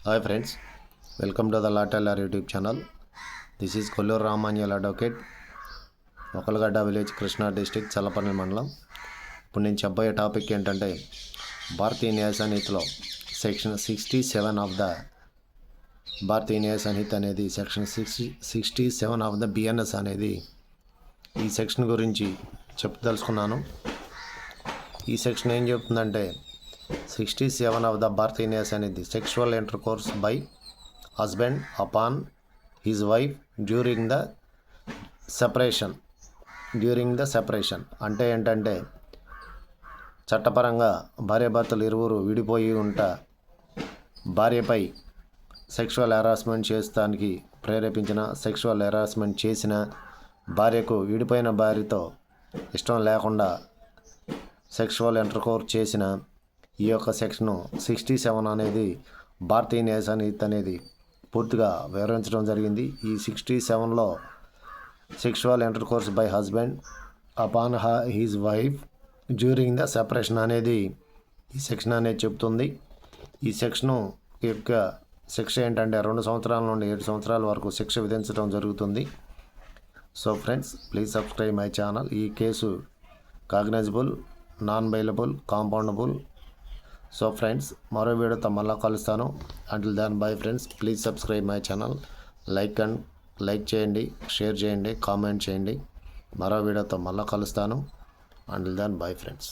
Hi friends, welcome to the Law Teller YouTube channel. This is Kollur Ramanyal Advocate, Okalgada Village, Krishna District, Chalaparnal Mandalam. ఇప్పుడు నేను చెప్పబోయే topic ఏంటంటే భారతీయ న్యాయ సంహితలో section 67 of the Bharatiya Nyaya సంహిత అనేది section 67 of the BNS అనేది ఈ section గురించి చెప్పదలుచుకున్నాను. ఈ సెక్షన్ ఏం చెప్తుందంటే 67 of the Bharatiya Nyaya Sanhita sexual intercourse by husband upon his wife during the separation అంటే ఏంటంటే చట్టపరంగా భార్యాభర్తలు ఇరువురు విడిపోయి భార్యపై సెక్షువల్ హెరాస్మెంట్ చేస్తానికి ప్రేరేపించిన, సెక్షువల్ హెరాస్మెంట్ చేసిన, భార్యకు విడిపోయిన భార్యతో ఇష్టం లేకుండా సెక్షువల్ ఇంటర్కోర్స్ చేసిన ఈ యొక్క సెక్షన్ 67 అనేది భారతీయ న్యాయ సంహిత అనేది పూర్తిగా వివరించడం జరిగింది. ఈ 67లో sexual intercourse by husband upon his wife during the separation అనేది ఈ సెక్షన్ అనేది చెప్తుంది. ఈ సెక్షను యొక్క శిక్ష ఏంటంటే 2 సంవత్సరాల నుండి 7 సంవత్సరాల వరకు శిక్ష విధించడం జరుగుతుంది. So friends, please subscribe my channel. ఈ case cognizable, non bailable, compoundable. So friends, మరో వీడియోతో మళ్ళీ కలుస్తాను. Until then bye friends. Please subscribe my channel. Like చేయండి, షేర్ చేయండి, కామెంట్ చేయండి. మరో వీడియోతో మళ్ళీ కలుస్తాను. Until then bye friends.